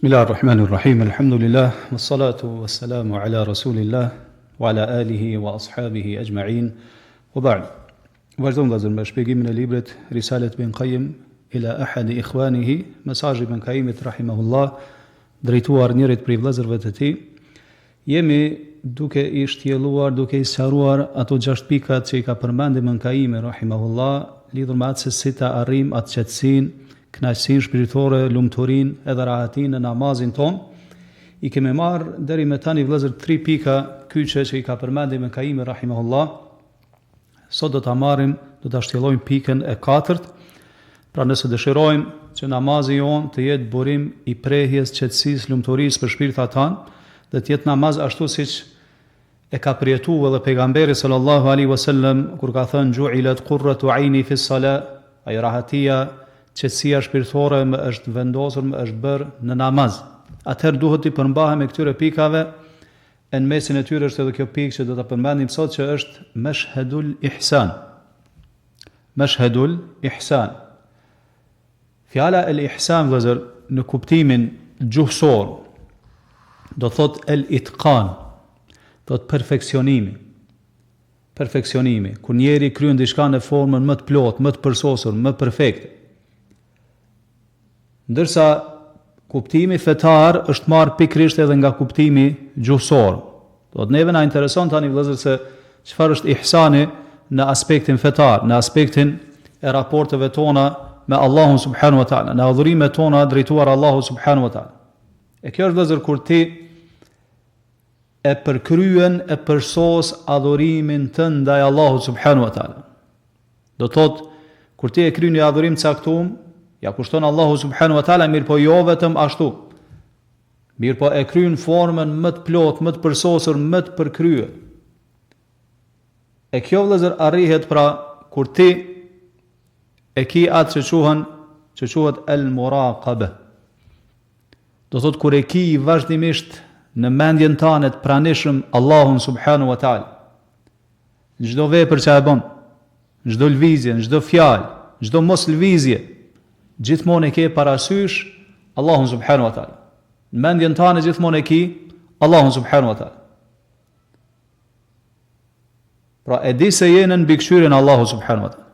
Bismillahirrahmanirrahim. Alhamdulillah, wassalatu wassalamu ala rasulillah wa ala alihi wa ashabihi ajma'in. Wa ba'd. Vazhdojmë vëllezër me shpjegimin e librit Risalet Ibn Qayyim ila ahadi ikhwanihi, mesazhi Ibn Qayyimit rahimahullah, drejtuar njërit prej vëllezërve të tij. Jemi duke i shtjelluar, duke i sqaruar ato 6 pikat që i ka përmendur Ibn Qayyim rahimahullah, lidhur me atë se si ta arrijmë atë qetësinë, kënaqësinë shpiritore, lumturinë edhe rahatinë në namazin ton. I kemi marrë deri me tani vëllezër 3 pika kyçe që i ka përmendur Ibn Qayyim rahimahullah. Sot do ta marrim, do ta shtjellojmë pikën e 4. Pra nëse dëshirojmë që namazi jon të jetë burim i prehjes, qetësisë, lumturisë për shpirtat tanë, dhe të jetë namaz ashtu siç e ka përjetuar edhe pejgamberi sallallahu alaihi wasallam kur ka thënë ju'ilat qurratu 'aini fi s-salat, ai rahatia, qetësia shpirtore më është vendosur, më është bërë në namaz. Atëherë duhet të përmbahem me këtyre pikave. Në mesin e tyre është edhe kjo pikë që do ta përmendim sot, që është mashhadul ihsan. Mashhadul ihsan. Fjala el ihsan vëllazër në kuptimin gjuhësor do thot el itqan, do të perfeksionimi. Perfeksionimi, kur njeri kryen diçka në formën më të plotë, më të përsosur, më perfekte. Ndërsa kuptimi fetar është marrë pikërisht edhe nga kuptimi gjuhësor. Do të neve na intereson tani vëllezër se çfarë është ihsani në aspektin fetar, në aspektin e raporteve tona me Allahun subhanahu wa taala, në adhurimet tona drejtuar Allahut subhanahu wa taala. E kjo është vëllezër kur ti e përkryen, e përsos adhurimin tënd ndaj Allahut subhanahu wa taala. Do thotë kur ti e kryen një adhurim caktuar, ja kushton Allahu subhanahu wa taala, mirë po jo vetëm ashtu. Mirë po e kryen formën më të plotë, më të përsosur, më të përkryer. E kjo vëllezër arrihet pra kur ti e ki atë që quhet el-muraqabah. Do thotë kur e ki vazhdimisht në mendjen tënde të pranishëm Allahun subhanahu wa taala. Në çdo vepër që e bën, në çdo lëvizje, në çdo fjalë, në çdo mos lëvizje, gjithmonë e ke parasysh Allahun subhanahu wa taala. Në mendjen tënde gjithmonë e ke Allahun subhanahu wa taala. Pra e di se je në mbikëqyrjen e Allahut subhanahu wa taala.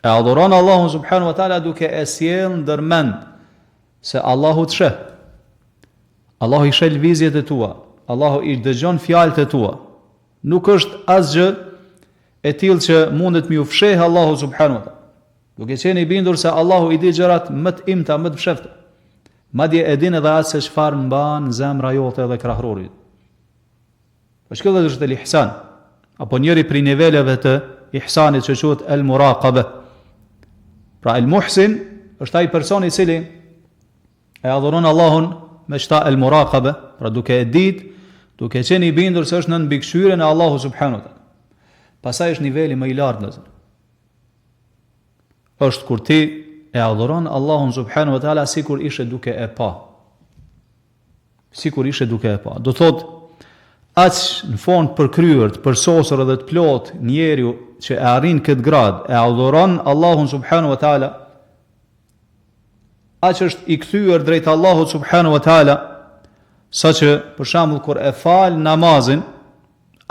E adhuron Allahun subhanahu wa taala duke e sjell ndërmend se Allahu të sheh. Allahu i sheh lëvizjet e tua, Allahu i dëgjon fjalët e tua. Nuk është asgjë e tillë që mundet më u fsheh Allahu subhanahu wa taala. Duke qenë i bindur se Allahu i di gjërat më të imta, më të fshehta. Madje e din edhe atë se çfarë mban zemra jote edhe krahërorit. Po shkëllë është el ihsan, apo njëri prej niveleve të ihsanit që quhet el muraqabah. Pra el muhsin është ai person i cili e adhuron Allahun me shta el muraqabah, pra duke e ditë, duke qenë i bindur se është në mbikëqyrjen e Allahut subhanahu wa taala. Pastaj është niveli më i lartë, është kur ti e adhuron Allahun subhanahu wa taala sikur ishe duke e pa. Sikur ishe duke e pa. Do thot, aq në fond përkryer, të përsosur edhe të plot njeriu që e arrin këtë grad, e adhuron Allahun subhanahu wa taala, aq është i kthyer drejt Allahut subhanahu wa taala, saqë për shembull kur e fal namazin,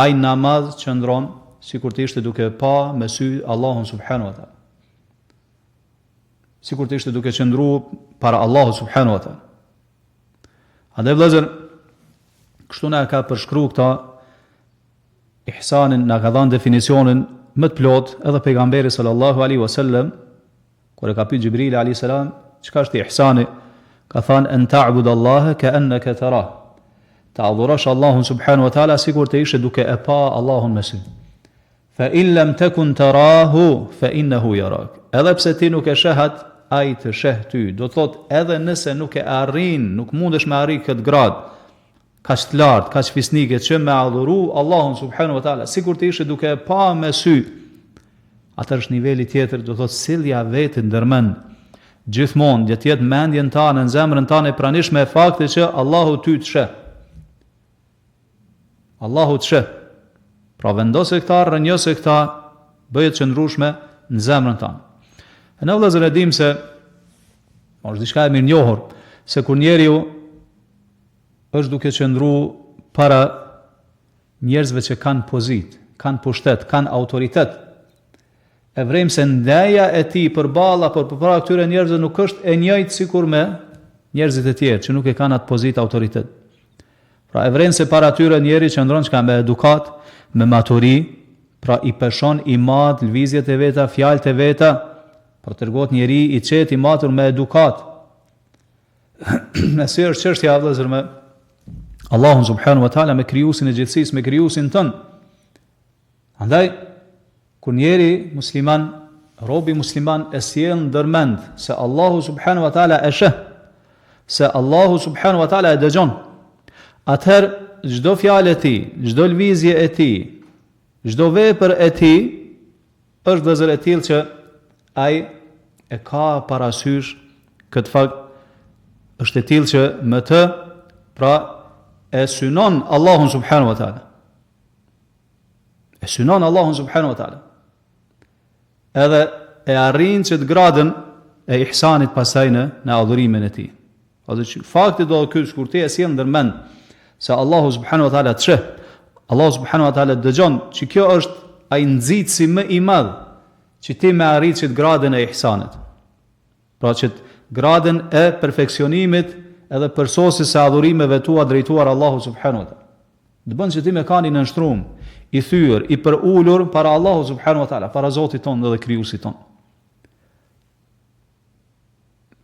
ai namaz qëndron sikur të ishte duke e pa me sy Allahun subhanahu wa taala. Sikur të ishte duke qëndruar para Allahut subhanahu wa taala. Andaj vëllezër, kështu na ka përshkruar këta ihsanin, na ka dhënë definicionin më të plot edhe pejgamberi sallallahu alaihi wasallam kur e ka pyet Xhibril alayhis salam, çka është ihsani? Ka thënë an ta'budallaha ka'annaka tarah. Ta adhurosh Allahun subhanahu wa taala sikur të ishe duke e pa Allahun me sy. Fa in lam takun tarahu fa innahu yarak. Edhe pse ti nuk e sheh atë, ai të sheh ty. Do thot edhe nëse nuk e arrin, nuk mundesh me arrit këtë grad kaq të lartë, kaq fisnike që me adhuru Allahun subhanahu wa taala sikur të ishe duke e pa me sy, atër është niveli tjetër. Do thot sillja vetë ndërmend gjithmonë, dhe të jetë mendjen tënde në zemrën tënde e pranishme e faktit që Allahu ty të sheh. Allahu të sheh. Pra vendose këta, rënjose këta, bëhet qëndrueshme në zemrën tënde. E në vëllezër e dim se, është diçka e mirë njohur, se kur njeriu është duke qëndru para njerëzve që kanë pozit, kanë pushtet, kanë autoritet. E vrem se ndaja e tij përpara këtyre njerëzve nuk është e njëjtë sikur me njerëzit e tjerë që nuk e kanë atë pozitë autoritet. Pra e vrem se para tyre njeri qëndron që ka me edukat, me maturi, pra i peshon i madh lëvizjet e veta, fjalët e veta, për tregot njeri i qetë i matur me edukat. Nëse është çështja vëllezër me Allahun subhanahu wa taala, me krijuesin e gjithësisë, me krijuesin ton. Andaj kur njeri musliman, robi musliman e sjell ndërmend se Allahu subhanahu wa taala e sheh, se Allahu subhanahu wa taala e dëgjon, atëherë çdo fjalë e tij, çdo lëvizje e tij, çdo vepër e tij është vëzër e tillë që ai e ka parasysh këtë fakt, është e tillë që me të pra e synon Allahun subhanahu wa taala. E synon Allahun subhanahu wa taala. Edhe e arrin që të gradën e ihsanit pasaj në adhurimin e tij. Fakti do ky kur ti e sjell ndërmend se Allahu subhanahu wa taala të sheh, Allahu subhanahu wa taala dëgjon, që kjo është ai nxitsi më i madh që ti më arrit që të gradën e ihsanit. Pra që të gradën e perfeksionimit edhe përsosjes së adhurimeve tua drejtuar Allahu subhanahu wa taala. Të bën që ti me kanë nënshtruar, i thyer, i përulur para Allahu subhanahu wa taala, para Zotit ton dhe krijuesit ton.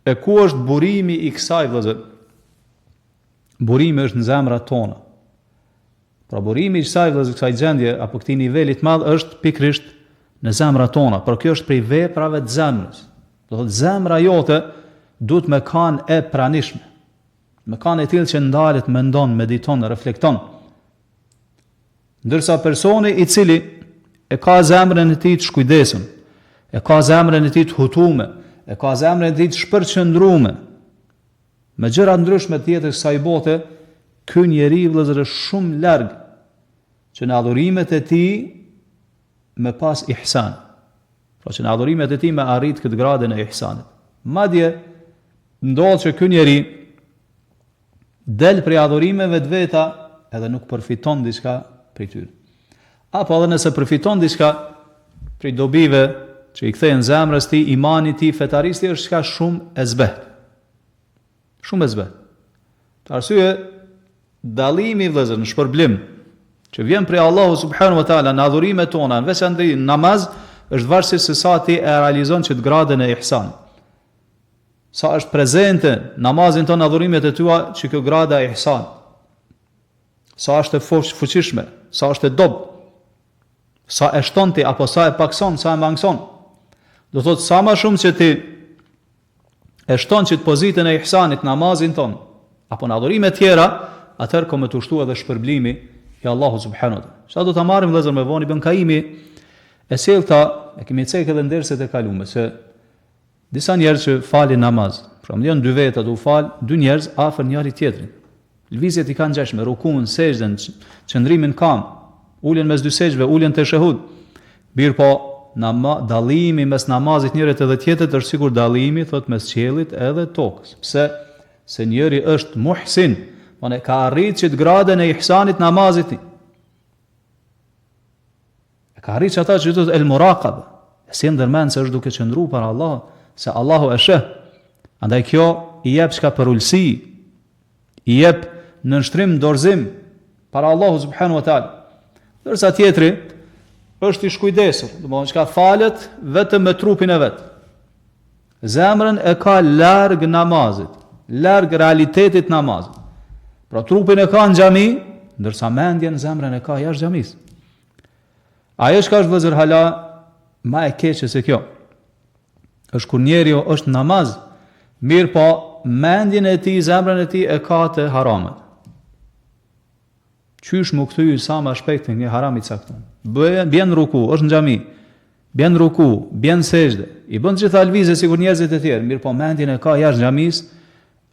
E ku është burimi i kësaj vëllezër? Burimi është në zemrat tona. Pra burimi i kësaj vëllezër, kësaj gjendje apo këtij niveli të madh është pikërisht në zemrat tona, por kjo është prej veprave të zemrës. Do thotë zemra jote duhet me kanë e pranishme. Me kanë e tillë që ndalet, mendon, mediton, reflekton. Ndërsa personi i cili e ka zemrën e tij të shkujdesur, e ka zemrën e tij të hutuar, e ka zemrën e tij të shpërqendruar me gjëra ndryshme të jetës së kësaj bote, ky njeri vëllezër është shumë larg që në adhurimet e tij me pas ihsan. Pra që në adhurimet e tij me arrit këtë gradën e ihsanit. Madje ndodh që ky njeri del prej adhurimeve të veta edhe nuk përfiton diçka prej tyre. Apo edhe nëse përfiton diçka prej dobive që i kthejnë zemrës ti, imani ti, fetaristi është çka shumë e zbet. Shumë e zbet. Të arsye, dallimi vëllezër në shpërblim që vjen prej Allahu subhanahu wa taala në adhurimet tona, në veçanëri namaz, është varësisht se sa ti e realizon që të gradën e ihsan. Sa është prezente namazin ton, adhurimet e tua që kjo grada e ihsan. Sa është e fuqishme, sa është e dob, sa e shton ti, apo sa e pakson, sa e mangson. Do thotë sa ma shumë që ti e shton që të pozitën e ihsanit namazin ton, apo në adhurime tjera, atëherë ko me të ushtu edhe shpërblimi i Allahu subhanahu wa taala. Çfarë do ta marrim vëllezër me voni Ibn Kaimi e sjellta, e kemi cekë edhe nderset e kaluara se disa njerëz që falin namaz, pra më janë dy veta do fal, dy njerëz afër njëri tjetrit. Lëvizjet i kanë ngjashme, rukun, sejdën, qëndrimin kam, uljen mes dy sejdëve, uljen te shehud. Bir po dallimi mes namazit njërit edhe tjetrit është sikur dallimi thot mes qiellit edhe tokës. Pse? Se njëri është muhsin,one ka arritur që të gradën e ihsanit namazit. Ka arritur ata që thotë el muraqaba. Si ndërmend se është duke qëndruar para Allah, se Allahu e sheh. Andaj kjo i jep çka për ulsi, i jep në nështrim dorëzim para Allahu subhanahu wa taala. Ndërsa tjetri është i shkujdesur, domethënë çka falet vetëm me trupin e vet. Zemrën e ka larg namazit, larg realitetit namazit. Pra trupin e ka në xhami, ndërsa mendjen zemrën e ka jashtë xhamisë. Ajo çka është vëzër hala ma e keqe se kjo, është kur njeriu është namaz, mirë po mendjen e tij, zemrën e tij e ka të haramat. Qysh më kthy sa më aspektin nga harami caktuar. Bjen ruku, është në xhami. Bjen ruku, bjen sejdë. I bën gjitha lvizje sikur njerëzit e tjerë, mirë po mendjen e ka jashtë xhamisë,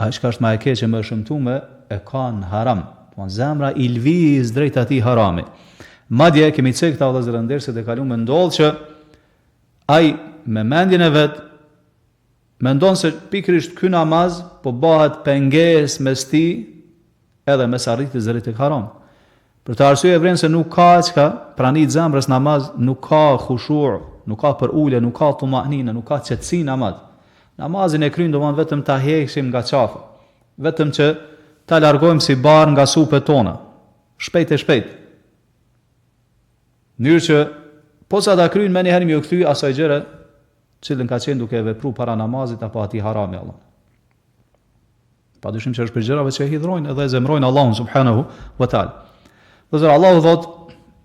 ai çka është më e keqe më shëmtuar e ka në haram. Po zemra i lviz drejt atij harami. Madje kemi thënë këta vëllezër nderse të kaluam ndodh që ai me mendjen e vet mendon se pikërisht ky namaz po bëhet pengesë mes tij edhe mes arritjes deri tek haram. Për të arsye e vren se nuk ka çka pranit zemrës namaz, nuk ka khushu', nuk ka për ulje, nuk ka tuma'nina, nuk ka qetësi namaz. Namazin e kryen domon vetëm ta heqim nga qafa, vetëm që ta largojmë si bar nga supet tona, shpejt e shpejt. Mënyrë që posa ta kryen më një herë më u kthy asaj gjëre cilën ka qenë duke vepru para namazit apo ati harami Allah. Padyshim që është për gjërave që e hidhrojnë edhe e zemrojnë Allahun subhanahu wa ta'ala. Dhe zërë Allahu thot,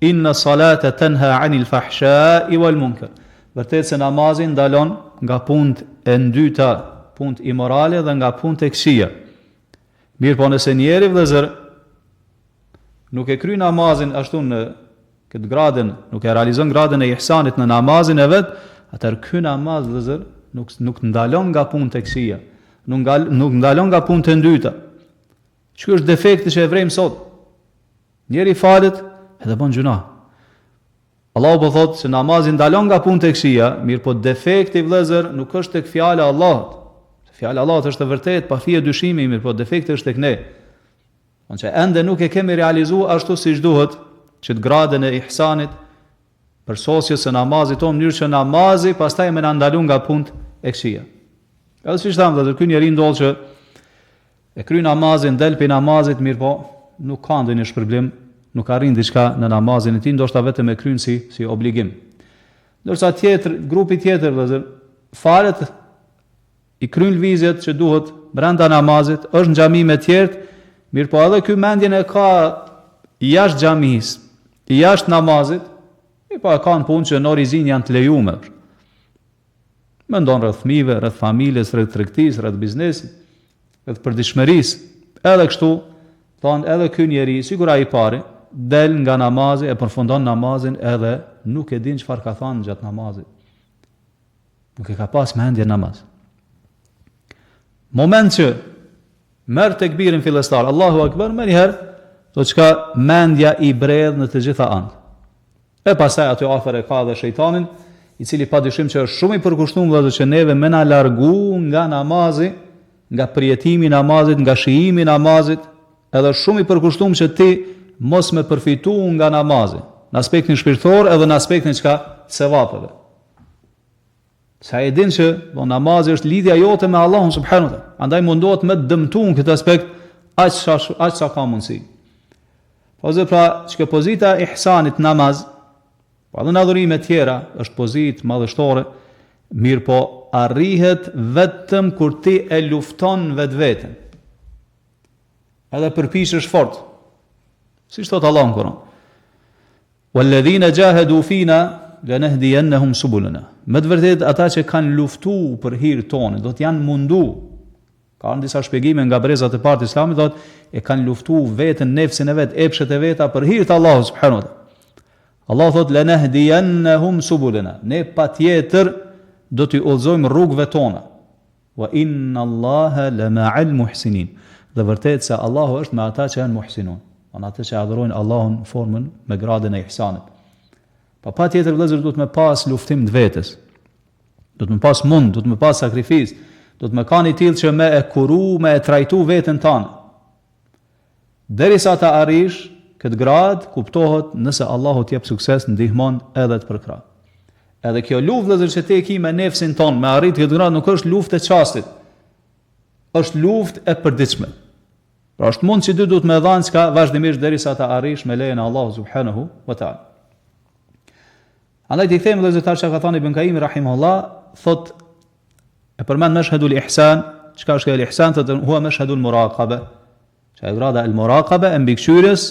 inna salata tenha anil fahsha'i wal munkar. Vërtet se namazin ndalon nga punët e ndyta, punët imorale dhe nga punët e këqija. Mirë po nëse njeri vëllezër nuk e kry namazin ashtu në këtë gradën, nuk e realizon gradën e ihsanit në namazin e vet, atëherë ky namaz vëllezër nuk ndalon nga punët e këqija, nuk ndalon nga punët e ndyta. Ky është defekti që e vrejmë sot. Njeri falet edhe bën gjuna. Allahu po thotë se namazi ndalon nga punët e këqija, mirë po defekti vëllezër nuk është tek fjala e Allahut. Fjala e Allahut është e vërtetë, pa fije dyshimi, mirë po defekti është tek ne. Që ende nuk e kemi realizuar ashtu siç duhet, që të gradën e ihsanit për sosjes së namazit tonë, në mënyrë që namazi pastaj më na ndalon nga punët e këqija. Edhe siç thamë vëllezër, ky njeri ndodh që e kryen namazin, del pe namazit, mirë po nuk ka ndonjë shpërblim, nuk arrin diçka në namazin e tij, ndoshta vetëm e kryen si obligim. Ndërsa grupi tjetër vëllezër, falet i kryen lvizjet që duhet brenda namazit, është në xhami me tjerë, mirë po edhe ky mendjen e ka jashtë xhamisë, jashtë namazit, po e kanë punë që në orizin janë të lejuar. Mendon rreth fëmijëve, rreth familjes, rreth tregtisë, rreth biznesit, rreth përditshmërisë. Edhe kështu, thonë edhe ky njeri, sigur ai i pari, del nga namazi, e përfundon namazin edhe nuk e din çfarë ka thënë gjatë namazit. Nuk e ka pas mendje namaz. Moment që merr tekbirin fillestar, Allahu Akbar, më njëherë, do çka mendja i bredh në të gjitha anët. E pastaj aty afër e ka dhe shejtanin, i cili padyshim që është shumë i përkushtuar dhe që neve më na largu nga namazi, nga përjetimi i namazit, nga shijimi i namazit, edhe shumë i përkushtuar që ti mos më përfitu nga namazi, në aspektin shpirtëror edhe në aspektin çka sevapeve. Sa e din që namazi është lidhja jote me Allahun subhanahu wa taala, andaj mundohet me dëmtuar këtë aspekt aq sa ka mundësi. Po zë pra që pozita e ihsanit namaz, po edhe në adhurime tjera është pozitë madhështore, mirë po arrihet vetëm kur ti e lufton vetveten. Edhe përpiqesh fort. Siç thot Allahu në Kur'an. Walladhina jahadu fina lanahdiyannahum subulana. Me të vërtetë ata që kanë luftuar për hir tonë, do të janë mundu. Ka disa shpjegime nga brezat e parë të Islamit, thotë e kanë luftuar veten, nefsin e vet, epshet e veta për hir të Allahut subhanahu wa taala. Allah thot lanahdiyannahum subulana. Ne patjetër do t'i udhëzojmë rrugëve tona. Wa inna Allaha lama'al muhsinin. Dhe vërtet se Allahu është me ata që janë muhsinun, me ata që adhurojnë Allahun në formën me gradën e ihsanit. Patjetër vëllezër duhet me pas luftim të vetes. Do të me pas mund, do të me pas sakrificë, do të me kanë i tillë që me e kuru, me e trajtu veten tonë. Derisa ta arrish këtë grad, kuptohet nëse Allahu t'jep sukses, ndihmon edhe të përkrah. Edhe kjo luftë vëllezër që ti e ke me nefsin ton, me arrit këtë grad nuk është luftë e çastit. Është luftë e përditshme. Pra është mund që ty duhet me dhanë çka vazhdimisht derisa ta arrish me lejen e Allahut subhanahu wa taala. Andaj ti them vëllezër tash ka thënë Ibn Qayyim rahimahullah, thot e përmend mashhadul ihsan, çka është kjo ihsan, thotë huwa mashhadul muraqaba. Çka grada el muraqaba e mbikëqyrjes,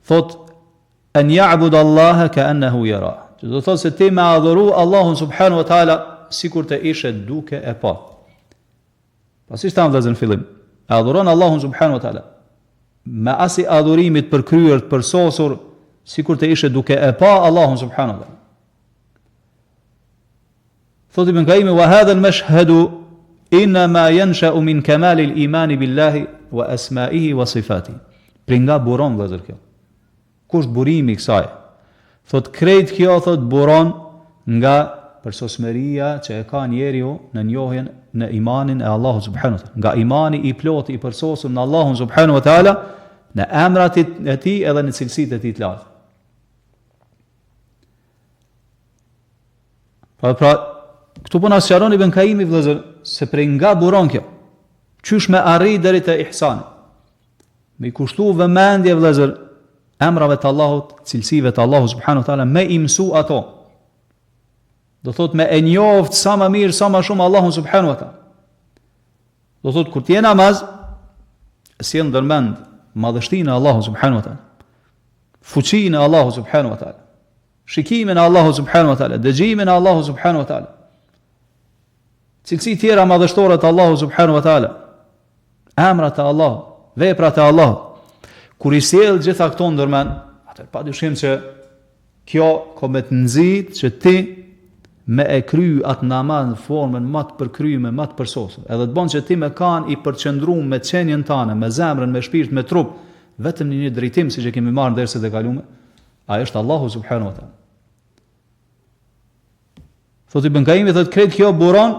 thot an ya'bud Allah ka'annahu yara. Do thotë se ti me adhuru Allahun subhanahu wa taala sikur të ishe duke e pa. Pasi stan vëllezër në fillim, e adhuron Allahun subhanahu wa taala me asi adhurimit për kryer, për sosur, sikur të ishe duke e pa Allahun subhanahu wa taala. Thot Ibn Qayyim wa hadha al-mashhadu inma yansha'u min kamal al-iman billahi wa asma'ihi wa sifatihi. Pringa buron vëllezër kjo. Kush burimi i kësaj? Thot krejt kjo thot buron nga përsosmëria që e ka njeriu në njohjen në imanin e Allahut subhanahu wa taala. Nga imani i plot i përsosur në Allahun subhanahu wa taala në emrat e tij edhe në cilësitë e tij të larta. Pra, këtu po na sqaron Ibn Kaimi vëllezër se prej nga buron kjo. Qysh me arrit deri te ihsani. Me i kushtu vëmendje vëllezër emrave të Allahut, cilësive të Allahut subhanahu wa taala, me i mësu ato. Do thot me e njoft sa më mirë, sa më shumë Allahun subhanahu wa taala. Do thot kur ti je namaz, sjell ndërmend madhështinë e Allahut subhanahu wa taala, fuqinë e Allahut subhanahu wa taala, shikimin e Allahut subhanahu wa taala, dëgjimin e Allahut subhanahu wa taala, cilësi tjera madhështore të Allahut subhanahu wa taala, emrat e Allahut, veprat e Allahut. Kur i sjell gjitha këto ndërmend, atë padyshim që kjo komet nxit që ti me e kry atë namaz në formën më të përkryme, më të përsosur. Edhe të bën që ti me kanë i përqendruar me qenjen tane, me zemrën, me shpirt, me trup, vetëm në një drejtim siç e kemi marrë në derset e kaluara. Ai është Allahu subhanahu wa taala. Thot Ibn Kaimi, thot krejt kjo buron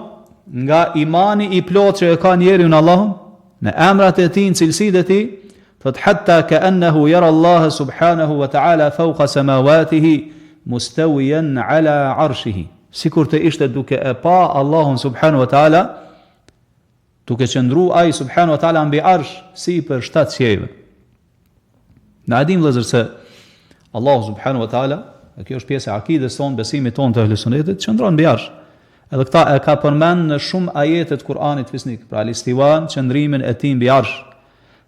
nga imani i plot që e ka njeriu në Allahun, në emrat e tij, në cilësitë e tij, thot hatta ka'annahu yara Allah subhanahu wa ta'ala fawqa samawatihi mustawiyan ala 'arshihi. Sikur të ishte duke e pa Allahun subhanahu wa ta'ala, duke qëndru ai subhanahu wa ta'ala mbi arsh, si për 7 qiejve. Në adim vëllezër se Allahu subhanahu wa ta'ala, e kjo është pjesë e akides tonë, besimit tonë të ehlusunetit, qëndron mbi arsh. Edhe këta e ka përmend në shumë ajetet Kur'anit fisnik, pra al-istiwan, qëndrimin e tij mbi arsh.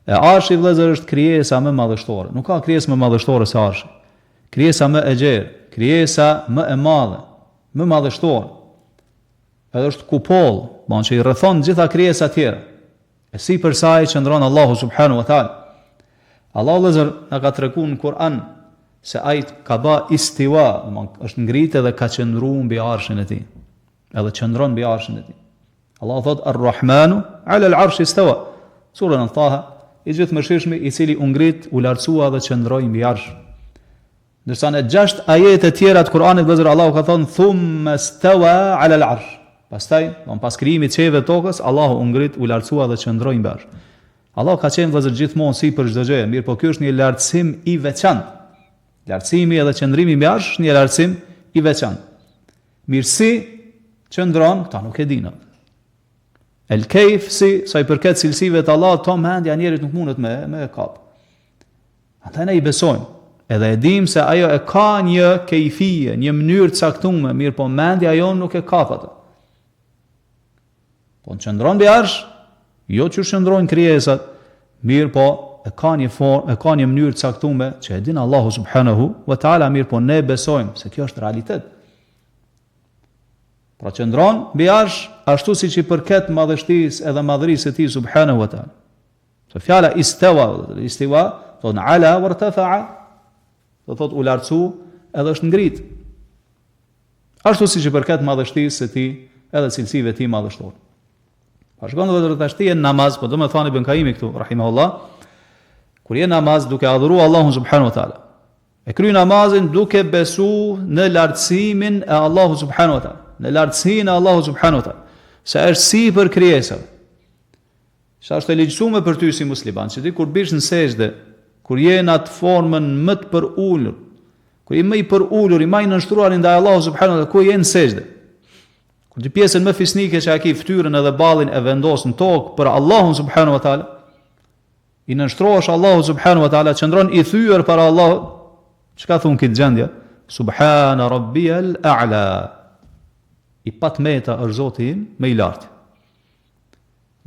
E arshi vëllezër është krijesa më madhështore. Nuk ka krijesë më madhështore se arshi. Krijesa më e gjerë, krijesa më e madhe, më madhështore. Edhe është kupoll, ban që i rrethon gjitha krijesa tjera. E sipër saj qëndron Allahu subhanahu wa taala. Allahu vëllezër na ka treguar në Kur'an se ai ka bë istiwa, është ngritë dhe ka qëndruar mbi arshin e tij. Edhe qëndron mbi arshin e tij. Allahu thot Ar-Rahmanu 'ala al-'arshi istawa. Sura An-Taha, i gjithë mëshirshmi i cili u ngrit, u lartësua dhe qëndroi mbi arsh. Ndërsa në 6 ajete tjera të Kur'anit vëllezër Allahu ka thënë thumma stawa 'ala al-'arsh. Pastaj, pas krijimit të qiejve tokës, Allahu u ngrit, u lartësua dhe qëndroi mbi arsh. Allahu ka qenë vëllezër gjithmonë sipër çdo gjë, mirë po ky është një lartësim i veçantë. Lartësimi edhe qëndrimi mbi arsh është një lartësim i veçantë. Mirësi qëndron, këta nuk e dinë. El kejf si sa i përket cilësive të Allahut, to mendja njerit nuk mundet me kap. Ata ne i besojmë, edhe e dim se ajo e ka një kejfije, një mënyrë të caktuar, mirë po mendja jon nuk e kap atë. Po qëndron mbi arsh, jo që qëndrojnë krijesat, mirë po e ka një formë, e ka një mënyrë të caktuar që e din Allahu subhanahu wa taala, mirë po ne besojmë se kjo është realitet. Pra qëndron mbi arsh ashtu siç i përket madhështisë edhe madhërisë së tij subhanahu wa taala. Se fjala istiwa, thon ala wartafa'a, do thot u lartësu edhe është ngrit. Ashtu siç i përket madhështisë së tij edhe cilësive të tij madhështore. Pa shkon edhe tash ti në namaz, po do të thani Ibn Kaimi këtu rahimahullah, kur je namaz duke adhuruar Allahun subhanahu wa taala, e kryen namazin duke besu në lartësimin e Allahut subhanahu wa taala, në lartësinë e Allahut subhanahu wa taala, se është sipër krijesave. Sa është e lehtësuar për ty si musliman, që ti kur bish në sejdë, kur je në atë formën më të përulur, kur je më i përulur, i më i nënshtruar ndaj Allahut subhanahu wa taala, ku je në sejdë. Kur ti pjesën më fisnike që aki fytyrën edhe ballin e vendos në tokë për Allahun subhanahu wa taala, i nënshtrohesh Allahut subhanahu wa taala, qëndron i thyer para Allahut, çka thon këtë gjendje? Subhana rabbiyal a'la. I patmeta është Zoti im më i lartë.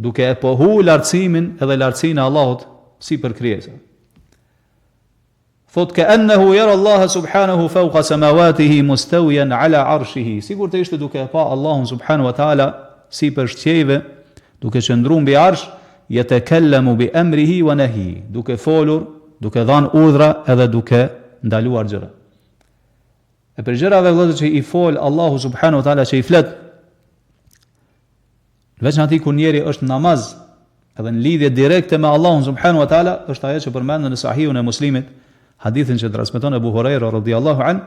Duke e pohu lartësimin edhe lartësinë e Allahut sipër krijesave. Thot ka'annahu yara Allah subhanahu fawqa samawatihi mustawiyan ala 'arshihi. Sigur të ishte duke e pa Allahun subhanahu wa taala sipër qiejve, duke qëndruar mbi arsh, yatakallamu bi amrihi wa nahyi, duke folur, duke dhënë urdhra edhe duke ndaluar gjëra. E për gjërave vëllezër që i fol Allahu subhanahu wa taala, që i flet, veç aty kur njeri është në namaz, edhe në lidhje direkte me Allahun subhanahu wa taala, është ajo që përmendet në Sahihun e Muslimit, hadithin që transmeton Abu Huraira radhiyallahu an,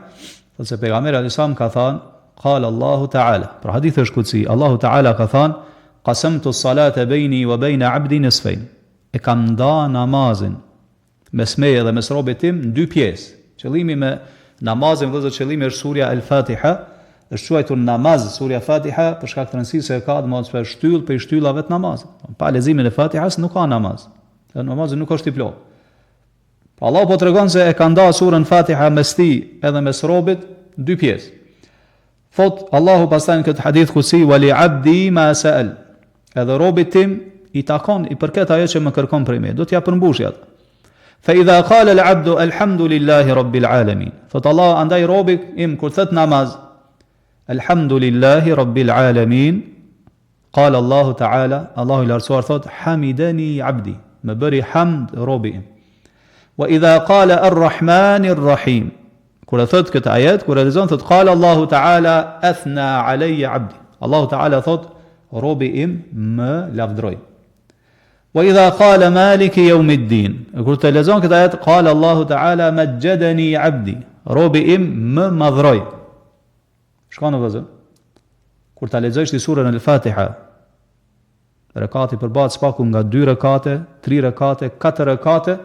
se pejgamberi alayhis salam ka thënë, qala Allahu taala, për hadith është kutsi, Allahu taala ka thënë, qasamtu as-salata bayni wa bayna 'abdi nisfayn. E kam nda namazin mes meje dhe mes robit tim në dy pjesë. Qëllimi me namazin, vëllezër, qëllimi është surja Al-Fatiha, është quajtur namaz surja Fatiha për shkak të rëndësisë se ka domosdoshmë shtyllë për shtyllave të namazit. Pa leximin e Fatihas nuk ka namaz. Dhe namazi nuk është i plotë. Allah po tregon se e ka nda surën Fatiha mes tij edhe mes robit në dy pjesë. Thot Allahu pastaj në këtë hadith kutsi wali abdi ma sa'al. Edhe robit tim i takon, i përket ajo që më kërkon prej meje, do t'ja përmbush atë. Fa idha qala al-'abdu alhamdulillahi rabbil alamin. Thot Allah andaj robit im kur thot namaz alhamdulillahi rabbil alamin, qala Allahu ta'ala, Allahu i lartësuar thot hamidani 'abdi, më bëri hamd robi im. Wa idha qala ar-rahmanir rahim. Kur thot këtë ajet, kur lexon thot qala Allahu ta'ala athna alayya 'abdi. Allahu ta'ala thot robi im më lavdroi. Wa idha qala maliki yawmiddin. Kur të lexon këtë ajet qala Allahu ta'ala majjadani 'abdi. Robi im më madhroi. Shkon në vëzë. Kur ta lexosh ti surën Al-Fatiha, rekati përbahet spaku nga 2 rekate, 3 rekate, 4 rekate.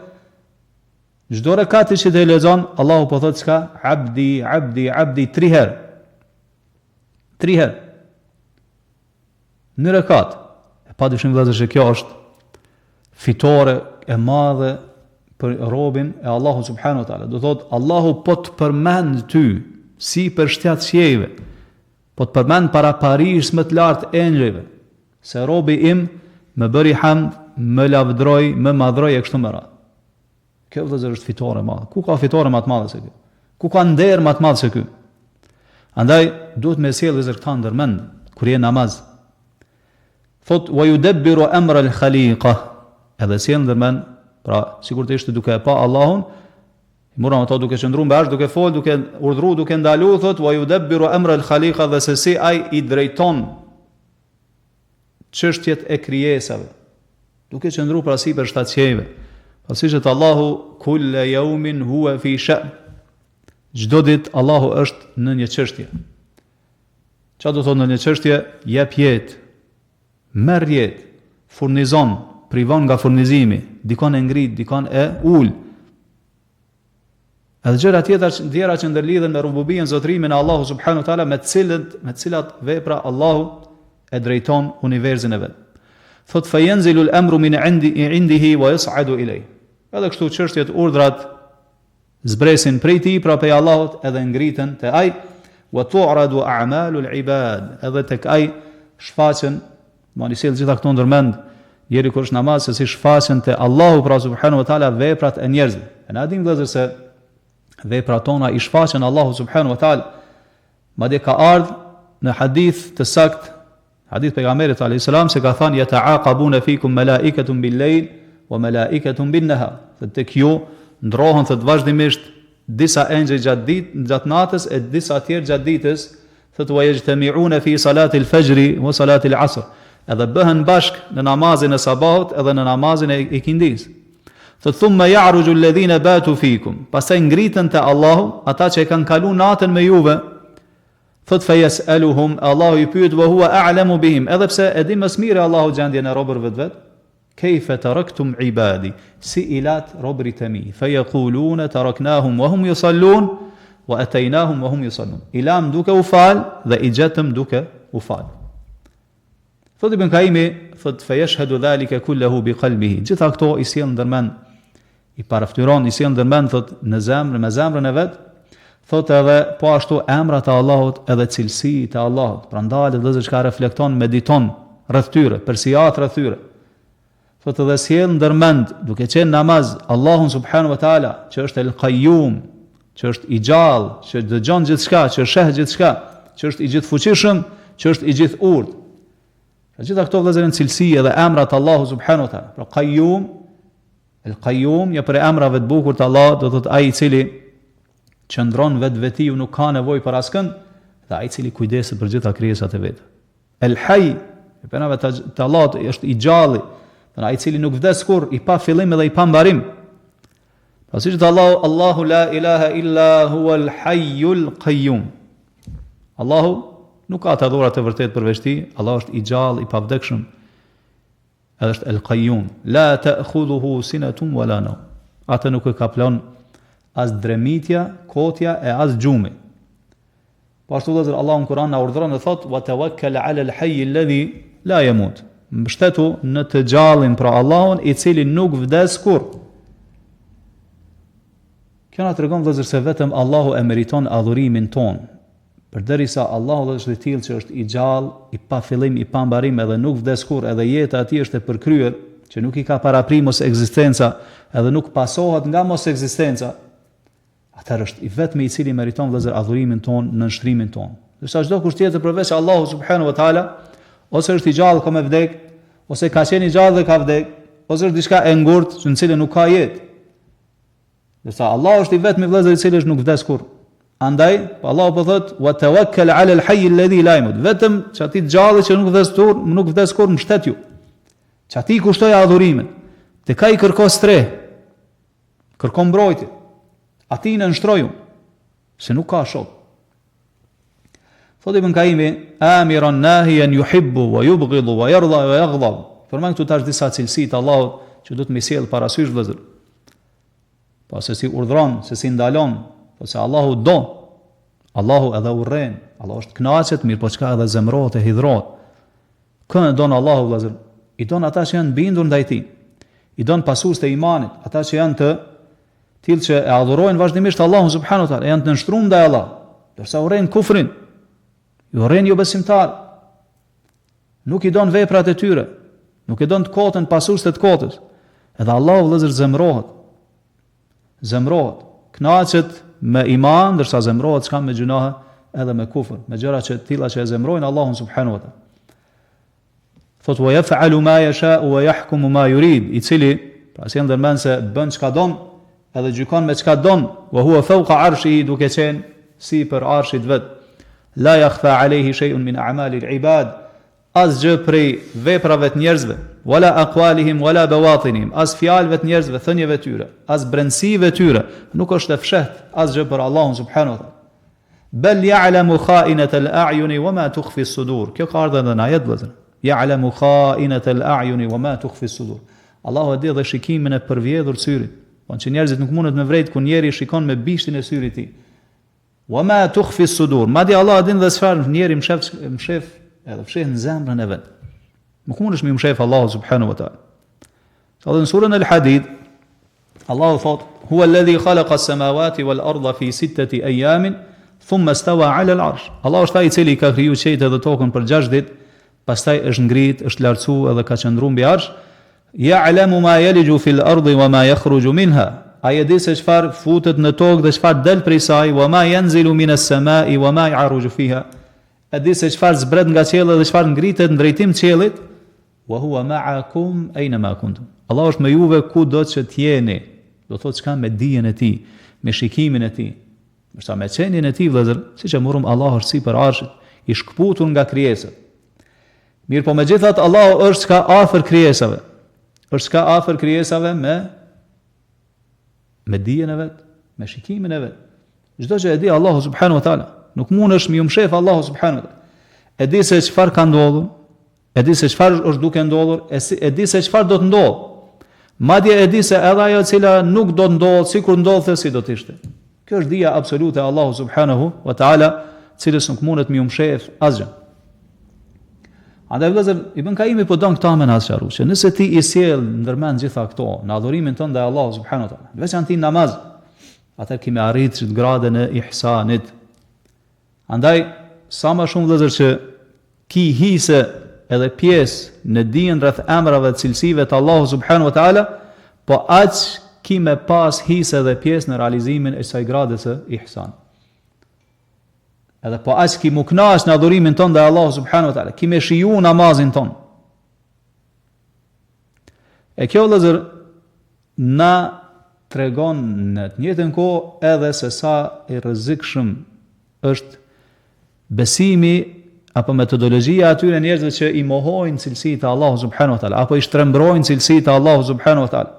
Çdo rekati që të lexon, Allahu po thotë çka? Abdi, abdi, abdi 3 herë. 3 herë. Në rekat. Padyshim vëllezër se kjo është fitore e madhe për robin e Allahu subhanahu wa taala. Do thotë Allahu po të përmend ty si për shtatësive. Po të përmend para parijës më të lartë engjëve se robi im më bëri hamd, më lavdroi, më madhroi e kështu me radhë. Kjo vëllezër është fitore e madhe. Ku ka fitore më të madhe se kjo? Ku ka nder më të madh se ky? Andaj duhet me sjell vëllezër këta ndërmend kur je namaz. Thot wa yudabbiru amra al-khaliqa. Edhe sjell ndërmend, pra sigurisht duke e pa Allahun, morëm ato duke qëndruar mbash, duke fol, duke urdhëruar, duke ndaluar, thot wa yudabbiru amra al-khaliqa, dhe se si ai i drejton çështjet e krijesave. Duke qëndruar pra sipër shtatësive. Pasi që Allahu kulla yawmin huwa fi sha'n. Çdo ditë Allahu është në një çështje. Çfarë do thotë në një çështje? Jep jetë, merr jetë, furnizon, privon nga furnizimi, dikon e ngrit, dikon e ul. Edhe gjëra tjera që ndërlidhen me rububien, zotrimin e Allahu subhanahu wa taala, me të cilat vepra Allahu e drejton universin e vet. Thot fa yanzilu al-amru min indihi wa yas'adu ilayh. Edhe kështu çështjet, urdhrat zbresin prej tij, pra prej Allahut, edhe ngriten te ai, wa tu'radu a'malu al-ibad. Edhe tek ai shfaqen, mani sjell gjitha këto ndërmend njeri kur është namaz, se si shfaqen te Allahu pra subhanahu wa taala veprat e njerëzve. Ne dim vëllezër se veprat tona i shfaqen Allahu subhanahu wa taala. Madje ka ardhur në hadith të saktë, hadith pejgamberit alayhis salam, se ka thënë yata'aqabuna fikum malaikatun bil-layl wa malaikatun bin-nahar. Tek ju ndrohen thot vazhdimisht disa engjëj gjatë natës e disa tjerë gjatë ditës, thot wa yajtami'una fi salati al-fajr wa salati al-'asr. Edhe bëhen bashk në namazin e sabahut edhe në namazin e ikindis. Thot thumma ya'ruju alladhina batu fikum. Pastaj ngritën te Allahu ata që kanë kaluar natën me juve. Thot fa yas'aluhum, Allahu i pyet wa huwa a'lamu bihim, edhe pse e di më së miri Allahu gjendjen e robërve vet. Kayfa taraktum ibadi, si ilat robrit e mi. Fa yaquluna taraknahum wa hum yusallun wa ataynahum wa hum yusallun. Ilam duke u fal dhe i gjetëm duke u fal. Thot Ibn Kaimi, thot fa yashhadu dhalika kulluhu bi qalbihi. Gjitha këto i sjell ndërmend, i paraftyron, i sjell ndërmend thot në zemrën, me zemrën e vet. Thot edhe po ashtu emrat e Allahut edhe cilësitë e Allahut. Prandaj edhe çka reflekton, mediton rreth tyre, përsijat rreth tyre. Thot edhe sjell ndërmend duke qenë namaz Allahun subhanahu wa taala, që është el-Qayyum, që është i gjallë, që dëgjon gjithçka, që sheh gjithçka, që është i gjithfuqishëm, që është i gjithurt. Gjitha këto vëllezër janë cilësi edhe emrat e Allahut subhanahu wa taala. Pra Qayyum, el-Qayyum, ja për emrave të bukur të Allahut, do thotë ai i cili qëndron vetvetiu, nuk ka nevojë për askënd, dhe ai i cili kujdeset për gjitha krijesat e vet. El-Hayy, emrave të Allahut është i gjalli, ai i cili nuk vdes kurrë, i pa fillim edhe i pa mbarim. Pasi që Allahu la ilaha illa huwa al-Hayyul Qayyum. Allahu nuk ka të adhurat e vërtet përveç tij, Allah është i gjallë, i pavdekshëm. Edhe është el-Qayyum, la ta'khudhuhu sinatun wala nawm. atë nuk e kaplon as dremitja, kotja e as gjumi. Po ashtu vëllezër, Allahu në Kur'an na urdhëron dhe thot: "Wa tawakkal 'ala al-hayy alladhi la yamut." Mbështetu në të gjallin, pra Allahun i cili nuk vdes kurrë. Kjo na tregon vëllezër se vetëm Allahu e meriton adhurimin ton. Përderisa Allahu është i tillë që është i gjallë, i pa fillim, i pa mbarim, edhe nuk vdes kurrë, edhe jeta e tij është e përkryer, që nuk i ka paraprit mos ekzistenca, edhe nuk pasohet nga mos ekzistenca. Atëherë është i vetmi i cili meriton vëllezër adhurimin ton, nënshtrimin ton. Dorsa çdo kusht tjetër përveç Allahu subhanahu wa taala, ose është i gjallë ka me vdek, ose ka qenë i gjallë dhe ka vdek, ose është diçka e ngurtë në cilën nuk ka jetë. Dorsa Allahu është i vetmi vëllezër i cili nuk vdes kurrë. Andaj, Allahu po thot: "Wa tawakkal 'ala al-hayy alladhi la yamut." Vetëm çati gjallë që nuk vdes kurrë mbështet ju. Çati kushtoj adhurimin. Te ka i kërko streh, kërko mbrojtje. Ati në nështroju, se nuk ka shok. Thot Ibn Kaimi: "Amiran nahiyan yuhibbu wa yubghidu wa yarda wa yaghdab." Përmend këtu tash disa cilësi të Allahut që duhet të sjell parasysh vëllezër. Po se si urdhron, se si ndalon, po se Allahu do. Allahu edhe urren, Allahu është kënaqet, mirë po çka edhe zemrohet e hidhrohet. Kënë don Allahu vëllezër? I don ata që janë bindur ndaj tij. I don pasues të imanit, ata që janë të tillë që e adhurojnë vazhdimisht Allahun subhanahu wa taala, janë të nështruar ndaj Allah. Dorsa urren kufrin, i urren jo besimtar. Nuk i don veprat e tyre, nuk i don të kotën pasues të kotës. Edhe Allahu vëllezër zemrohet, kënaqet me iman, ndërsa zemrohet çka me gjunahe edhe me kufër, me gjëra që tilla që e zemrojnë Allahun subhanahu wa taala. Thot: "Wa yaf'alu ma yasha'u wa yahkumu ma yurid", i cili pra si ndërmend se bën çka don, edhe gjykon me çka don, wa huwa fawqa arshihi, duke qenë si për arshit vet. La yakhfa alayhi shay'un min a'mali al-ibad, asgjë prej veprave të njerëzve, wala aqwalihim wala bawatinihim, as fjalëve të njerëzve, thënieve tyre, as brendësive tyre, nuk është e fshehtë asgjë për Allahun subhanahu wa taala. Bal ya'lamu kha'inata al-a'yuni wa ma tukhfi as-sudur. Kjo ka ardhur në ajet vëllazër. Ya'lamu kha'inata al-a'yuni wa ma tukhfi as-sudur. Allahu e di dhe shikimin e përvjedhur syrit. Po që njerëzit nuk mundet me vrejt ku njeri shikon me bishtin e syrit të tij. Wa ma tukhfi as-sudur. Madje Allah din dhe çfarë njeri mshef edhe fsheh në zemrën e vet. Nuk mundesh me mshef Allahu subhanahu wa taala. Edhe në surën Al-Hadid Allahu thot: "Huwa alladhi khalaqa as-samawati wal arda fi 6 ayamin thumma istawa 'ala al-'arsh." Allahu është ai i cili ka kriju qiejtë dhe tokën për 6 ditë, pastaj është ngrit, është lartësuar edhe ka qëndruar mbi arsh. Ya'lamu ma yaliju fil ardi wa ma yakhruju minha. Ai e di se çfarë futet në tokë dhe çfarë del prej saj, wa ma yanzilu minas samai wa ma ya'ruju fiha. E di se çfarë zbret nga qielli dhe çfarë ngritet në drejtim të qiellit. Wa huwa ma'akum aynama kuntum. Allah është me juve kudo që të jeni. Do thotë çka me dijen e tij, me shikimin e tij. Përsa me qenien e tij vëllazër, siç e morëm, Allah është sipër arshit, i shkputur nga krijesat. Mirë, po megjithatë Allahu është çka afër krijesave. Është çka afër krijesave me dijen e vet, me shikimin e vet. Çdo që e di Allahu subhanahu wa taala, nuk mundesh me mshef Allahu subhanahu wa taala. E di se çfarë ka ndodhur, e di se çfarë është duke ndodhur, e di se çfarë do të ndodhë. Madje e di se edhe ajo e cila nuk do të ndodhë, sikur ndodhte si do të ishte. Kjo është dija absolute e Allahu subhanahu wa taala, cilës nuk mundet me mshef asgjë. Andaj vëllezër, Ibn Kaimi po don këta me nasharu, që nëse ti i sjell ndërmend gjitha këto në adhurimin tënd ndaj Allahut subhanahu wa taala, veçantë namaz, atë kemi arritur gradën e ihsanit. Andaj sa më shumë vëllezër që ki hise edhe pjesë në dijen rreth emrave dhe cilësive të Allahut subhanahu wa taala, po aq ki me pas hise edhe pjesë në realizimin e kësaj grade së ihsan. Edhe po aq ki mu kënaq në adhurimin ton ndaj Allahut subhanahu wa taala, ki me shiju namazin ton. E kjo vëllezër na tregon në të njëjtën kohë edhe se sa i rrezikshëm është besimi apo metodologjia atyre njerëzve që i mohojnë cilësitë e Allahut subhanahu wa taala, apo i shtrembrojnë cilësitë e Allahut subhanahu wa taala.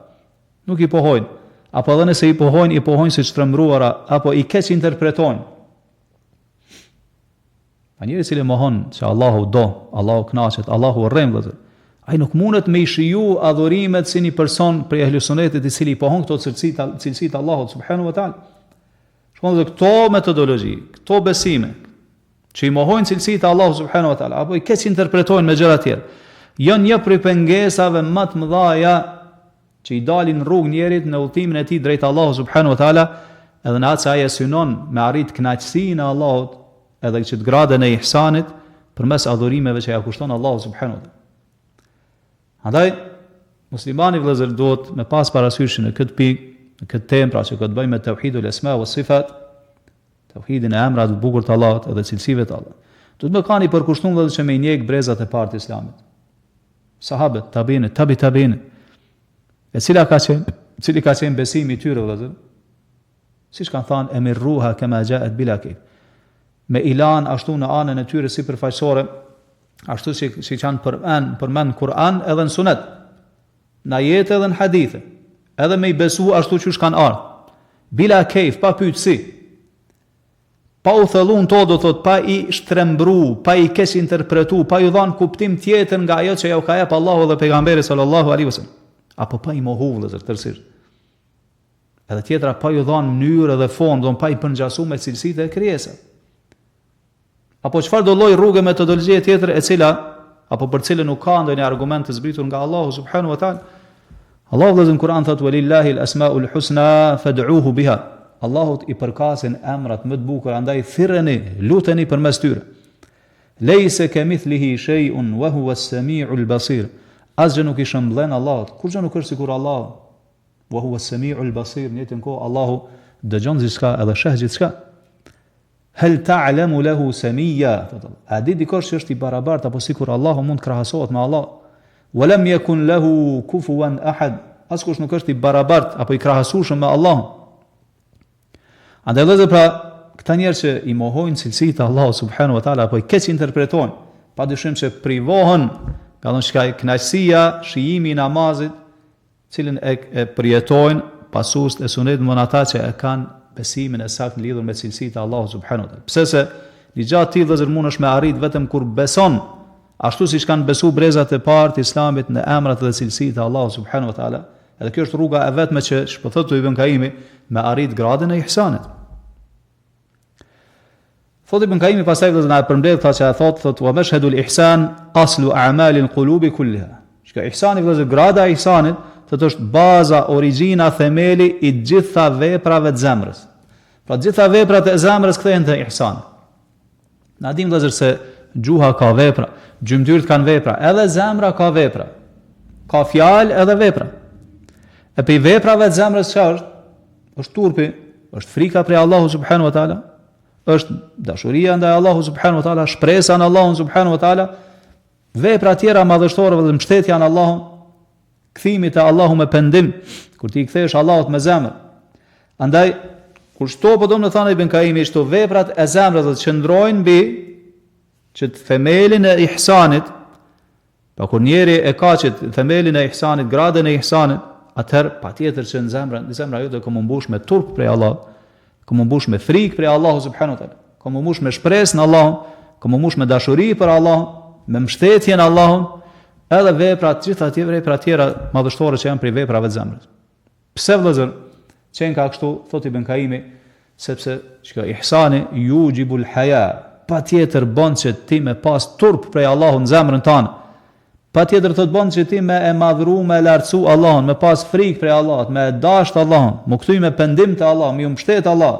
Nuk i pohojnë, apo edhe nëse i pohojnë si shtrembruara, apo i keq interpretojnë. A njëri i cili mohon se Allahu do, Allahu kënaqet, Allahu urren vëllazër, Ai nuk mundet me I shiju adhurimet si një person prej ehlusunetit I cili pohon këto cilësit Allahut subhanahu wa taala. Shkon dhe këto metodologji, këto besime që I mohojnë cilësit Allahut subhanahu wa taala apo I keq interpretojnë me gjëra tjera, janë një prej pengesave më të mëdha që I dalin rrugë njerit në udhëtimin e tij drejt Allahut subhanahu wa taala, edhe në atë se ai synon me arrit kënaqësinë e Allahut edhe që të gradën e ihsanit përmes adhurimeve që ja kushton Allahu subhanahu wa taala. Andaj muslimani vëllezër duhet me pas parasysh në këtë pikë, në këtë temë pra që ka të bëjë me tauhidul asma wa sifat, tauhidin e emrave të bukur të Allahut edhe cilësive të Allahut. Do të më kanë I përkushtuar vëllezër që me I njeh brezat e parë të Islamit. Sahabët, tabiin, tabiin. E cili ka qenë besimi I tyre vëllezër? Siç kanë thënë emirruha kama ja'at bila kayf. Me ilan ashtu në anën e tyre sipërfaqësore, ashtu si kanë përmend Kur'an edhe në Sunet, në ajete edhe në hadithe, edhe me I besu ashtu që kanë ardhur. Bila kejf, pa pyetësi. Pa u thellu në to, do thot, pa I shtrembru, pa I keq interpretu, pa I dhanë kuptim tjetër nga ajo që ja u ka jep Allahu dhe pejgamberi sallallahu alaihi wasallam. Apo pa I mohu vëllezër tërësisht. Edhe tjetra pa I dhanë mënyrë dhe fond, do pa I përngjasu me cilësitë e krijesave. Apo çfarë do lloj rrugë metodologjie tjetër e cila apo për cilën nuk ka ndonjë argument të zbritur nga Allahu subhanahu wa taala. Allahu vëllezër në Kur'an thotë walillahi al-asmaul husna fad'uhu biha. Allahut I përkasin emrat më të bukur, andaj thirreni, luteni përmes tyre. Laysa kamithlihi shay'un wa huwa as-sami'ul basir. Asgjë nuk I shëmbëllen Allahut. Kurgjë nuk është sikur Allahu. Wa huwa as-sami'ul basir. Në jetën kohë Allahu dëgjon gjithçka edhe sheh gjithçka. Hel ta'lamu lahu samia. A di dikush që është I barabartë apo sikur Allahu mund të krahasohet me Allah? Wa lam yakun lahu kufuwan ahad. Askush nuk është I barabartë apo I krahasueshëm me Allahun. Andaj vëllezër, pra këta njerëz që I mohojnë cilësitë e Allahut subhanahu wa taala apo I keq interpretojnë, padyshim që privohen nga dhënë kënaqësia, shijimi I namazit, cilën e përjetojnë pasues e sunetit më ata që e kanë besimin e saktë lidhur me cilësitë e Allahut subhanahu wa taala. Pse se ligja ti vëllezër mundesh me arrit vetëm kur beson, ashtu siç kanë besu brezat e parë të Islamit në emrat dhe cilësitë e Allahut subhanahu wa taala. Edhe kjo është rruga e vetme që shpëthot Ibn Kaimi me arrit gradën e ihsanit. Thot Ibn Kaimi pastaj vëllezër na përmbledh tha që thot wa mashhadul ihsan aslu a'malil qulubi kulliha. Çka ihsani vëllezër, grada e ihsanit thotë është baza, origjina, themeli I gjitha veprave të zemrës. Pra gjitha veprat e zemrës kthehen te ihsani. Na dim vëllezër se gjuha ka vepra, gjymtyrët kanë vepra, edhe zemra ka vepra. Ka fjalë edhe vepra. E pe veprave të zemrës çfarë është? Është turpi, është frika prej Allahu subhanahu wa taala, është dashuria ndaj Allahu subhanahu wa taala, shpresa në Allahun subhanahu wa taala, vepra tjera madhështore dhe mbështetja në Allahun, kthimi te Allahu me pendim, kur ti I kthesh Allahut me zemër. Andaj kur shto po do të thonë Ibn Kaimi, shto veprat e zemrës që qëndrojnë mbi që themelin e ihsanit. Pa kur njeri e ka që themelin e ihsanit, gradën e ihsanit, atëherë patjetër që në zemra jote ka mbush me turp prej Allahut, ka mbush me frikë prej Allahut subhanahu wa taala, ka mbush me shpresë në Allahun, ka mbush me dashuri për Allahun, me mbështetje në Allahun, edhe veprat gjitha vepra tjera madhështore që janë prej veprave të zemrës. Pse vëllezër qenë ka kështu, thot Ibn Kaimi, sepse që ihsani yujibul haya, patjetër bën që ti me pas turp prej Allahut në zemrën tënde. Patjetër thot bën që ti me e madhru, me lartësu Allahun, me pas frikë prej Allahut, me dashur Allahun, më kthy me pendim te Allah, më mbështet Allah,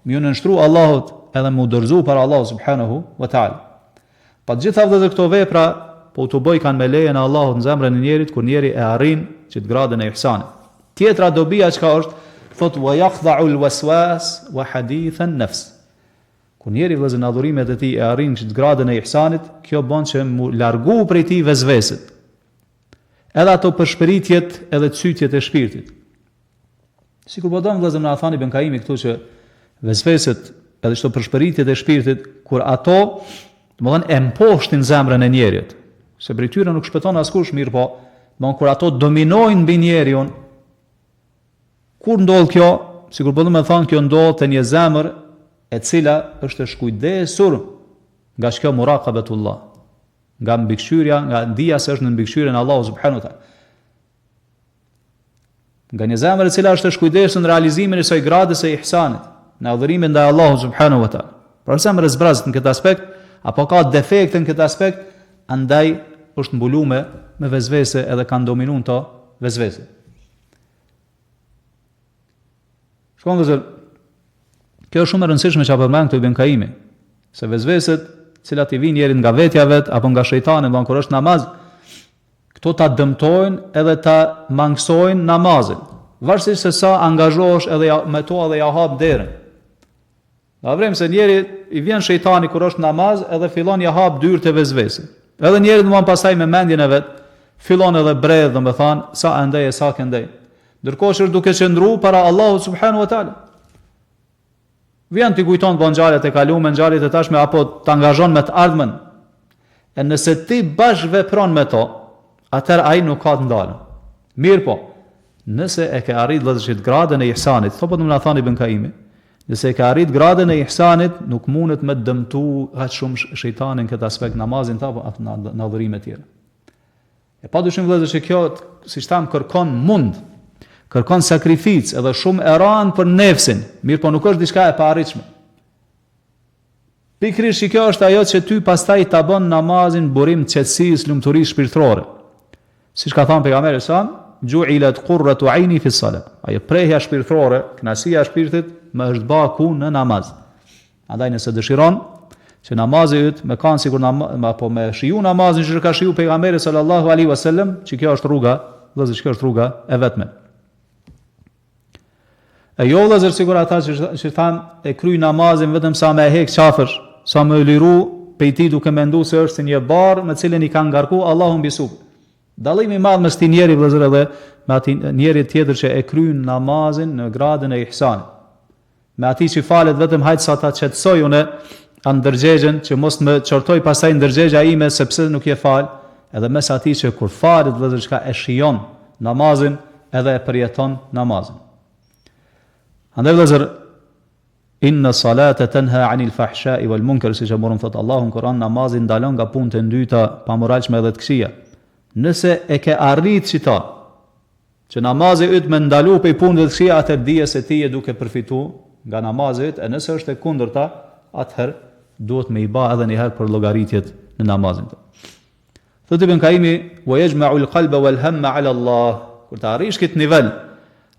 më nënshtru Allahut, edhe më dorëzu për Allah subhanahu wa taala. Pa gjitha këto vepra po të bëj kanë me lejen e Allahut në zemrën e njerit kur njeri e arrin që të gradën e ihsanit. Tjetra dobia çka është, thot wa yakhda'u al-waswas wa hadith an-nafs. Kur njeri vëllezër në adhurimet e tij e arrin që të gradën e ihsanit, kjo bën që mu largu prej tij vezveset. Edhe ato përshpëritjet edhe cytjet e shpirtit. Sikur po dom vëllezër na thani Ibn Kaimi këtu që vezveset edhe çto përshpëritjet e shpirtit kur ato, domethënë e mposhtin zemrën e njerit. Se prej tyre nuk shpëton askush, mirë po, domethënë kur ato dominojnë mbi njeriun, kur ndodh kjo, sikur po do të thonë kjo ndodh te një zemër e cila është e shkujdesur nga shkjo muraqabetullah. nga mbikëqyrja, nga dija se është në mbikëqyrjen e Allahut subhanahu wa taala. Nga një zemër e cila është e shkujdesur në realizimin e kësaj grade së ihsanit, në adhurimin ndaj Allahut subhanahu wa taala. Por zemra e zbrazët në këtë aspekt apo ka defekte në këtë aspekt, andaj është mbuluar me vezvese edhe kanë dominuar to vezvese. Shkon vëzër, kjo është shumë e rëndësishme që përmend këtu Ibn Kaimi, se vezveset, cilat i vinë njerit nga vetja vet apo nga shejtani ndonjë kur është namaz, këto ta dëmtojnë edhe ta mangësojnë namazin. Varësisht se sa angazhohesh edhe me to edhe ja hap derën. Na vrem se njeri i vjen shejtani kur është namaz edhe fillon ja hap dyrët e vezvesit. Edhe njeri domthon pastaj me mendjen e vet fillon edhe bredh, domethën sa andej e sa këndej. Ndërkohë është duke qëndruar para Allahut subhanahu wa taala. Vjen ti kujton po ngjarjet e kaluara, ngjarjet e tashme apo të angazhon me të ardhmen. E nëse ti bash vepron me to, atëherë ai nuk ka të ndalën. Mirë po, nëse e ke arrit vëllezërit gradën e ihsanit, thotë do të na thani Ibn Kaimi, nëse e ke arrit gradën e ihsanit, nuk mundet me dëmtu aq shumë shejtanin këtë aspekt namazin ta apo në adhurime të tjera. E padyshim vëllezër që kjo, siç tham, kërkon sakrificë edhe shumë e rëndë për nefsin, mirë po nuk është diçka e paarritshme. Pikërisht kjo është ajo që ty pastaj ta bën namazin burim qetësisë, lumturisë shpirtërore. Siç ka thënë pejgamberi sa, ju'ilat qurratu 'aini fi s-salat. Ajo prehja shpirtërore, kënaqësia e shpirtit më është bë ku në namaz. Andaj nëse dëshiron që namazi yt me kanë sikur apo me shiju namazin që ka shiju pejgamberi sallallahu alaihi wasallam, që kjo është rruga, vëllezër, kjo është rruga e vetme. E jo vëllezër sigur ata që thanë e kryj namazin vetëm sa me hek qafësh, sa me liru pejti duke menduar se është si një barë me cilën i ka ngarku Allahu mbi supë. Dallimi i madh mes këtij njeri vëllezër edhe me atij njeri tjetër që e kryen namazin në gradën e ihsanit. Me atij që falet vetëm hajt sa ta qetësoj unë anë ndërgjegjen që mos më çortoj pastaj ndërgjegja ime sepse nuk je fal, edhe mes atij që kur falet vëllezër çka e shijon namazin edhe e përjeton namazin. Andaj vëllezër, inna salata tanha 'anil fahsha'i wal munkar, siç e morëm thot Allahu në Kur'an, namazi ndalon nga punët e dyta pamoralshme edhe të këqija. Nëse e ke arrit që namazi yt më ndalu pe punëve të këqija, atë dije se ti je duke përfituar nga namazi yt, e nëse është e kundërta, atëherë duhet me i bë edhe një herë për llogaritjet në namazin tonë. Thotë Ibn Kaimi, wa yajma'u al-qalba wal hamma 'ala Allah. Kur të arrish këtë nivel,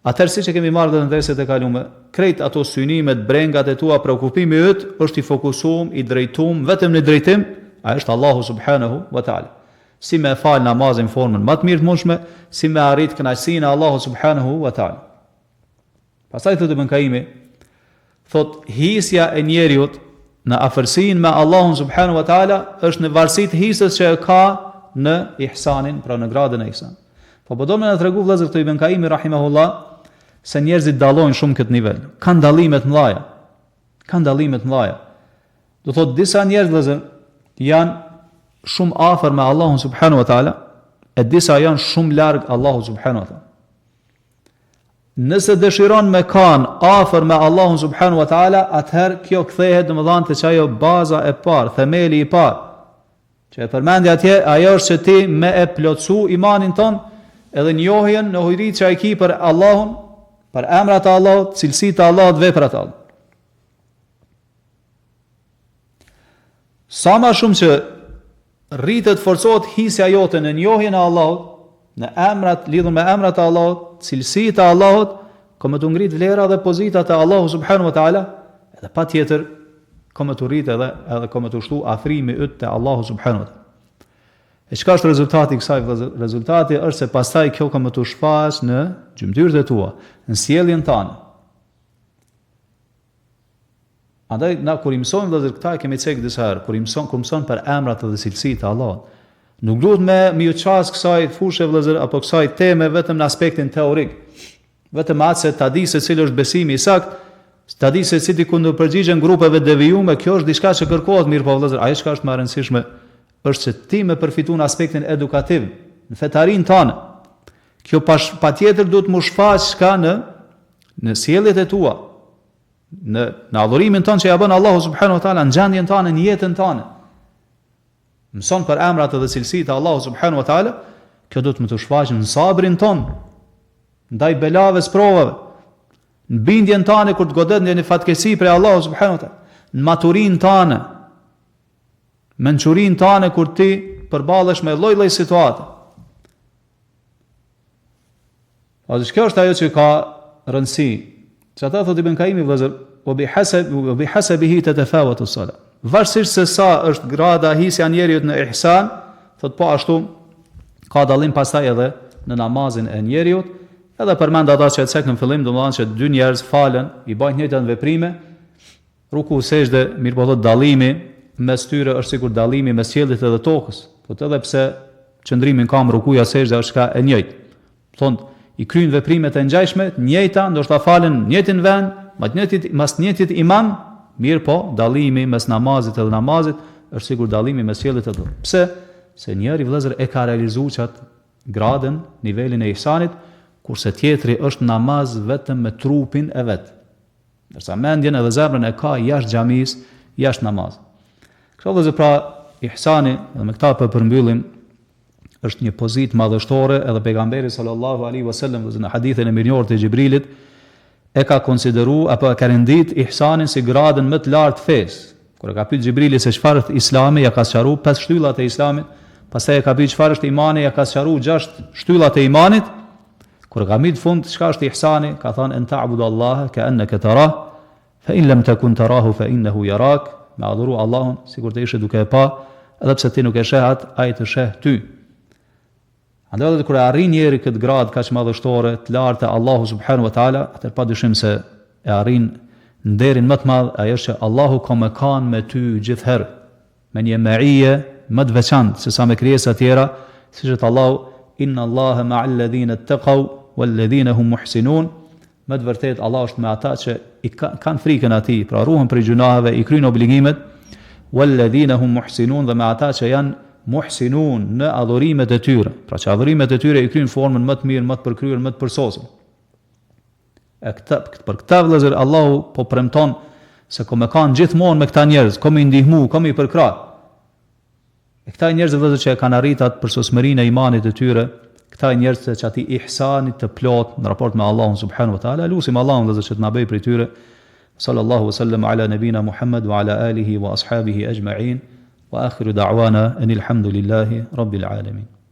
atëherë siç e kemi marrë në derset e kaluara, krejt ato synimet, brengat e tua, preokupimi yt është i fokusuar, i drejtuar vetëm në drejtim, ai është Allahu subhanahu wa taala. Si me fal namazin formën më të mirë të mundshme, si me arrit kënaqësinë e Allahut subhanahu wa taala. Pastaj thotë Ibn Kaimi, thot hisja e njeriu në afërsinë me Allahun subhanahu wa taala është në varësi të hisës që ka në ihsanin, pra në gradën e ihsanit. Po do më na tregu vëllezër këtu Ibn Kaimi rahimahullah se njerëzit dallojnë shumë këtë nivel. Kanë dallime të mëdha. Do thot disa njerëz vëllezër janë shumë afër me Allahun subhanahu wa taala, e disa janë shumë larg Allahut subhanahu wa taala. Nëse dëshiron me kanë afër me Allahun subhanahu wa taala, atëherë kjo kthehet domethënë te çajo baza e parë, themeli i parë. Që e përmendi atje, ajo është që ti me e plotsu imanin ton, edhe njohjen në hujrit që ai ki për Allahun, për emrat e Allahut, cilësitë e Allahut, veprat e Allahut. Sa më shumë që rritet forcohet hisja jote në njohjen e Allahut, në emrat, lidhur me emrat e Allahut, cilësitë e Allahut, komë të ngrit vlera dhe pozitat e Allahut subhanahu wa taala, edhe patjetër komë të rrit edhe komë të shtu afrimi yt te Allahu subhanahu wa taala. E çka është rezultati i kësaj? Rezultati është se pastaj kjo komë të shfaq në gjymtyrët e tua, në sjelljen tënde. Andaj na kur i mësojmë vëllezër këta, kemi cek disa herë, kur mëson për emrat dhe cilësitë e Allahut. Nuk duhet me u ças kësaj fushë vëllezër apo kësaj teme vetëm në aspektin teorik. Vetëm atë se ta di se cili është besimi i saktë, ta di se si ti ku do përgjigjen grupeve devijume, kjo është diçka që kërkohet, mirë po vëllezër, ajo çka është më e rëndësishme është që ti me përfituar në aspektin edukativ, në fetarin tonë. Kjo patjetër duhet më shfaq çka në sjelljet e tua, në adhurimin tonë që ja bën Allahu subhanahu wa taala, në gjendjen tonë, në jetën tonë. mëson për emrat edhe cilësitë e Allahut subhanahu wa taala, kjo do të më të shfaqë në sabrin ton, ndaj belave sprovave, në bindjen tane kur të godet në fatkesi për Allahut subhanahu wa taala, në maturin tane, mençurin tane kur ti përballesh me lloj-lloj situate. Kjo është ajo që ka rëndësi. Që ata thotë Ibn Kaimi vëllazër, "Wa bihasabihi tatafawatu as-salat." Varësisht se sa është grada hisja njeriut në ihsan, thotë po ashtu ka dallim pastaj edhe në namazin e njeriut, edhe përmend ata që cek në fillim, domethënë që dy njerëz falen, i bajnë njëjtën veprime, ruku sejdë, mirë po thotë dallimi mes tyre është sikur dallimi mes qiellit edhe tokës. Thotë edhe pse qëndrimi në kam rukuja sejdë është ka e njëjtë. Thonë i kryen veprimet e ngjashme, të njëjta, ndoshta falen në njëjtin vend, mas njëjtit imam, mirë po, dallimi mes namazit edhe namazit është sikur dallimi mes qiellit edhe tokës. Pse? Se njëri vëllezër e ka realizuar çat gradën, nivelin e ihsanit, kurse tjetri është namaz vetëm me trupin e vet. Ndërsa mendjen edhe zemrën e ka jashtë xhamis, jashtë namaz. Kështu vëllezër, pra ihsani, dhe me këtë po përmbyllim, është një pozitë madhështore, edhe pejgamberi sallallahu alaihi wasallam në hadithin e mirënjohur të Xhibrilit e ka konsideruar apo e ka rendit ihsanin si gradën më të lartë fesë. Kur e ka pyet Xhibrili se çfarë është Islami, ja ka sqaruar 5 shtyllat e Islamit, pastaj e ka pyet çfarë është imani, ja ka sqaruar 6 shtyllat e imanit. Kur e ka mbi në fund çka është ihsani, ka thënë en ta'budu Allaha ka'annaka tarah, fa in lam takun tarahu fa innahu yarak, me adhuru Allahun sikur të ishe duke e pa, edhe pse ti nuk e sheh atë, ai të sheh ty. Andaj edhe kur e arrin njeri këtë gradë kaq madhështore, të lartë e Allahu subhanahu wa taala, atë padyshim se e arrin nderin më të madh, ajo është që Allahu ka më kanë me ty gjithherë, me një meije më të veçantë se sa me krijesa tjera, siç është Allahu inna Allaha ma'al ladhina ittaqaw wal ladhina hum muhsinun. Me të vërtetë Allah është me ata që i kanë frikën atij, pra ruhen prej gjunaheve, i kryjnë obligimet, wal ladhina hum muhsinun, dhe me ata që janë muhsinun në adhurimet e tyre, pra që adhurimet e tyre i kryjnë formën më të mirë, më të përkryer, më të përsosur. Për këtë vëllezër Allahu po premton se ko me kanë gjithmonë me këta njerëz, ko me i ndihmu, ko me i përkrah. E këta njerëz vëllezër që kanë arritat përsosmërinë e imanit të tyre, këta njerëz që ati ihsanit të plot në raport me Allahun subhanahu wa taala, lutim Allahun vëllezër që të na bëj prej tyre. Sallallahu wasallam ala nabina Muhammad wa ala alihi wa ashabihi ajma'in. وآخر دعوانا أن الحمد لله رب العالمين.